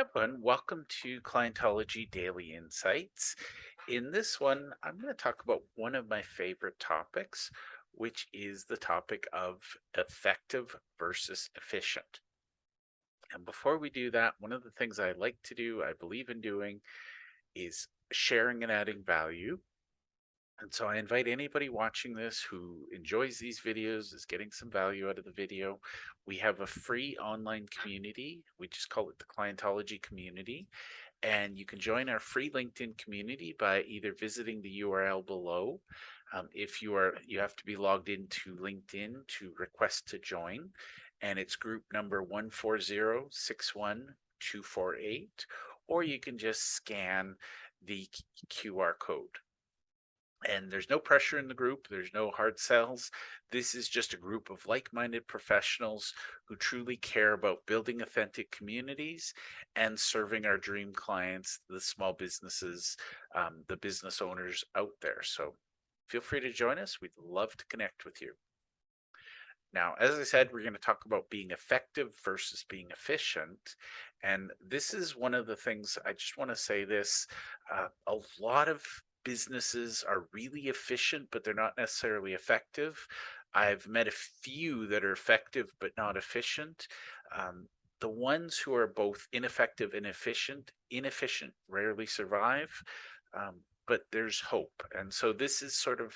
Everyone, welcome to Clientology Daily Insights. In this one, I'm going to talk about one of my favorite topics, which is the topic of effective versus efficient. And before we do that, one of the things I like to do, I believe in doing, is sharing and adding value. And so I invite anybody watching this who enjoys these videos, is getting some value out of the video. We have a free online community. We just call it the Clientology community. And you can join our free LinkedIn community by either visiting the URL below. If you have to be logged into LinkedIn to request to join, and it's group number 14061-248, or you can just scan the QR code. And there's no pressure in the group. There's no hard sells. This is just a group of like-minded professionals who truly care about building authentic communities and serving our dream clients, the small businesses, the business owners out there. So feel free to join us. We'd love to connect with you. Now, as I said, we're going to talk about being effective versus being efficient. And this is one of the things I just want to say this. A lot of businesses are really efficient, but they're not necessarily effective. I've met a few that are effective but not efficient. The ones who are both ineffective and inefficient rarely survive, but there's hope. And so this is sort of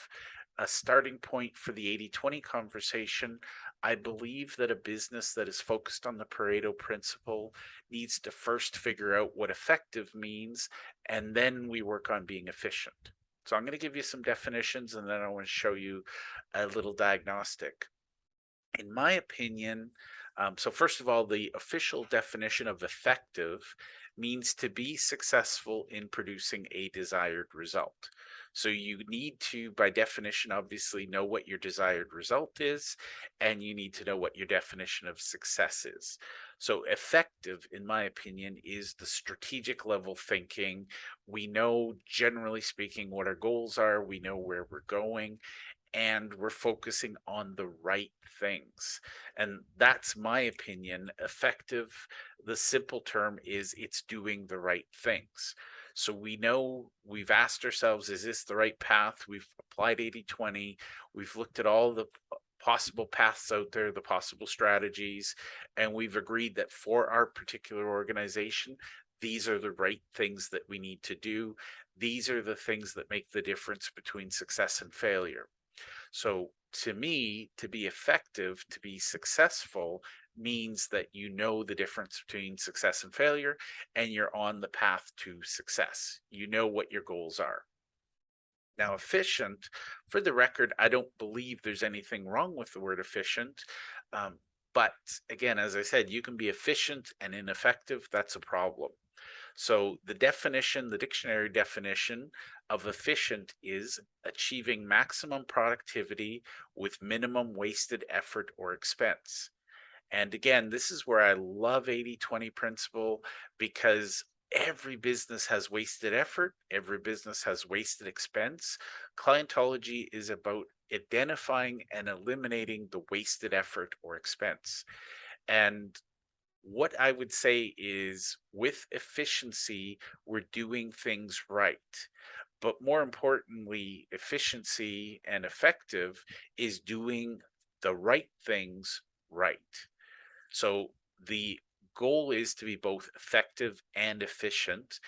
a starting point for the 80-20 conversation. I believe that a business that is focused on the Pareto principle needs to first figure out what effective means, and then we work on being efficient. So I'm going to give you some definitions, and then I want to show you a little diagnostic. In my opinion, so first of all, the official definition of effective means to be successful in producing a desired result. So you need to, by definition, obviously know what your desired result is, and you need to know what your definition of success is. So effective, in my opinion, is the strategic level thinking. We know, generally speaking, what our goals are. We know where we're going, and we're focusing on the right things. And that's my opinion. Effective, the simple term is it's doing the right things. So we know, we've asked ourselves, is this the right path? We've applied 80-20. We've looked at all the possible paths out there, the possible strategies, and we've agreed that for our particular organization, these are the right things that we need to do. These are the things that make the difference between success and failure. So to me, to be effective, to be successful, means that you know the difference between success and failure, and you're on the path to success. You know what your goals are. Now, efficient, for the record, I don't believe there's anything wrong with the word efficient. But again, as I said, you can be efficient and ineffective. That's a problem. So the definition, the dictionary definition of efficient is achieving maximum productivity with minimum wasted effort or expense. And again, this is where I love 80-20 principle, because every business has wasted effort, every business has wasted expense. Clientology is about identifying and eliminating the wasted effort or expense. And what I would say is, with efficiency, we're doing things right. But more importantly, efficiency and effective is doing the right things right. So the goal is to be both effective and efficient.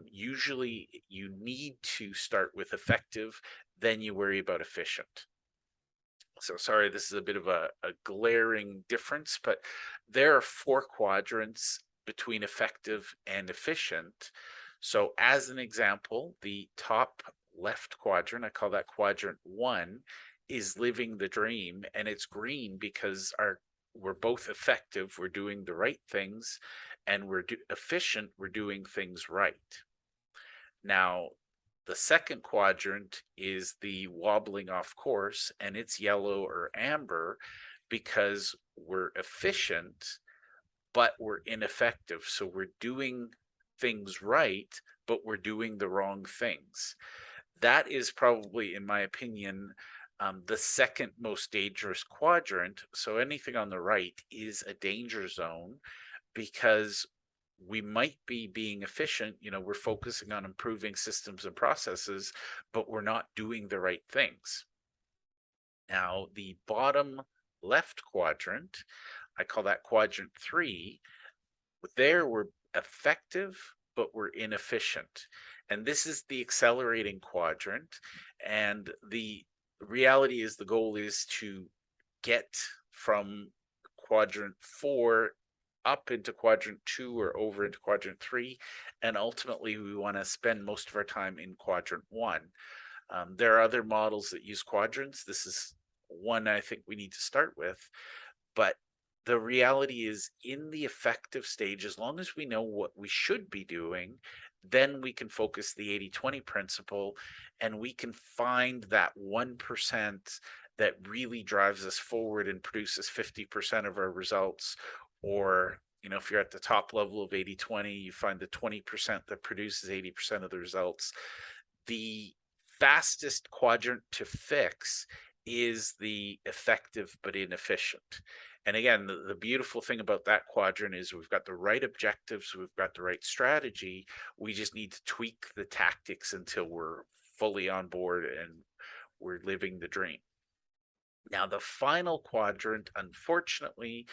Usually, you need to start with effective, then you worry about efficient. So sorry, this is a bit of a glaring difference, but there are 4 quadrants between effective and efficient. So as an example, the top left quadrant, I call that quadrant 1, is living the dream, and it's green because we're both effective, we're doing the right things, and we're efficient, we're doing things right. Now, the second quadrant is the wobbling off course, and it's yellow or amber because we're efficient, but we're ineffective. So we're doing things right, but we're doing the wrong things. That is probably, in my opinion, the second most dangerous quadrant. So anything on the right is a danger zone, because we might be being efficient, we're focusing on improving systems and processes, but we're not doing the right things. Now, the bottom left quadrant, I call that quadrant 3. There we're effective, but we're inefficient. And this is the accelerating quadrant. And the reality is the goal is to get from quadrant 4 up into quadrant 2 or over into quadrant 3. And ultimately, we want to spend most of our time in quadrant 1. There are other models that use quadrants. This is one I think we need to start with. But the reality is, in the effective stage, as long as we know what we should be doing, then we can focus the 80-20 principle, and we can find that 1% that really drives us forward and produces 50% of our results. Or, if you're at the top level of 80-20, you find the 20% that produces 80% of the results. The fastest quadrant to fix is the effective but inefficient. And again, the beautiful thing about that quadrant is we've got the right objectives, we've got the right strategy. We just need to tweak the tactics until we're fully on board and we're living the dream. Now, the final quadrant, unfortunately,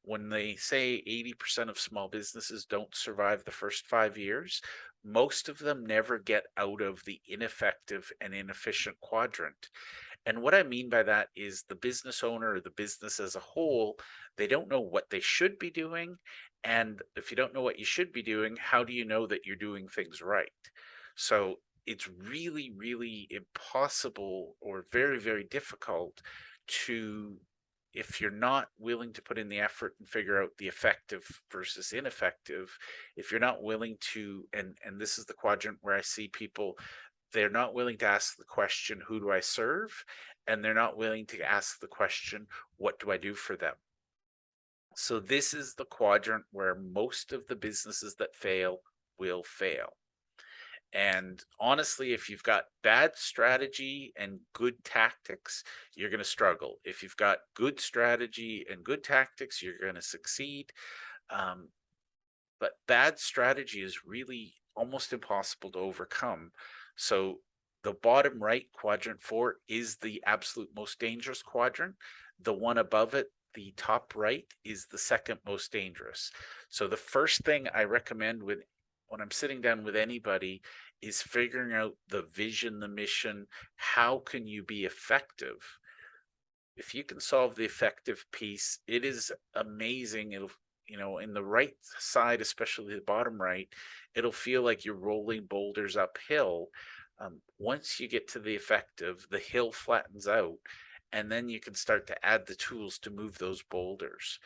when they say 80% of small businesses don't survive the first 5 years, most of them never get out of the ineffective and inefficient quadrant. And what I mean by that is the business owner or the business as a whole, they don't know what they should be doing. And if you don't know what you should be doing, how do you know that you're doing things right? So it's really, really impossible or very, very difficult to, if you're not willing to put in the effort and figure out the effective versus ineffective, if you're not willing to, and this is the quadrant where I see people, they're not willing to ask the question, who do I serve? And they're not willing to ask the question, what do I do for them? So this is the quadrant where most of the businesses that fail will fail. And honestly, if you've got bad strategy and good tactics, you're going to struggle. If you've got good strategy and good tactics, you're going to succeed. But bad strategy is really almost impossible to overcome. So the bottom right, quadrant 4, is the absolute most dangerous quadrant. The one above it, the top right, is the second most dangerous. So the first thing I recommend when I'm sitting down with anybody is figuring out the vision, the mission. How can you be effective? If you can solve the effective piece, it is amazing. It'll, in the right side, especially the bottom right, it'll feel like you're rolling boulders uphill. Once you get to the effective, the hill flattens out, and then you can start to add the tools to move those boulders.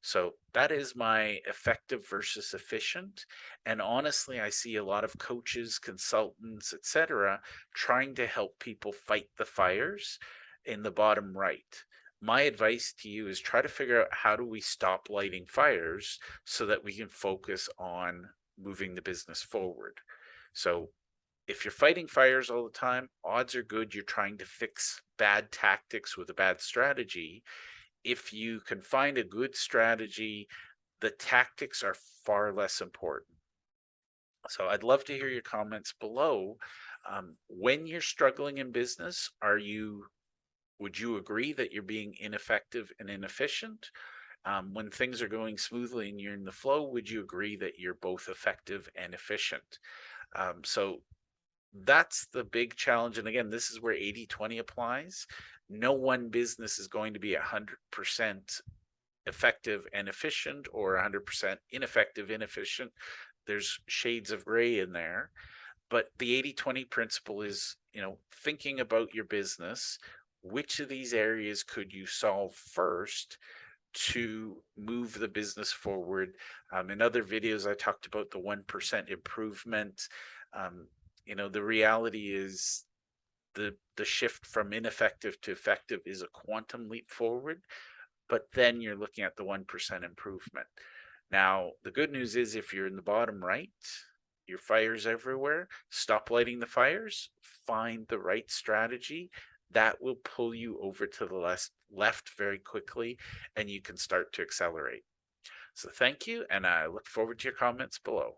So that is my effective versus efficient. And honestly, I see a lot of coaches, consultants, etc., trying to help people fight the fires in the bottom right. My advice to you is try to figure out, how do we stop lighting fires so that we can focus on moving the business forward. So if you're fighting fires all the time, odds are good you're trying to fix bad tactics with a bad strategy. If you can find a good strategy, the tactics are far less important. So I'd love to hear your comments below. When you're struggling in business, would you agree that you're being ineffective and inefficient? When things are going smoothly and you're in the flow, would you agree that you're both effective and efficient? So that's the big challenge. And again, this is where 80-20 applies. No one business is going to be 100% effective and efficient, or 100% ineffective, inefficient. There's shades of gray in there. But the 80-20 principle is, thinking about your business, which of these areas could you solve first to move the business forward? In other videos, I talked about the 1% improvement. The reality is the shift from ineffective to effective is a quantum leap forward, but then you're looking at the 1% improvement. Now, the good news is, if you're in the bottom right, your fire's everywhere, stop lighting the fires, find the right strategy that will pull you over to the left very quickly, and you can start to accelerate. So thank you, and I look forward to your comments below.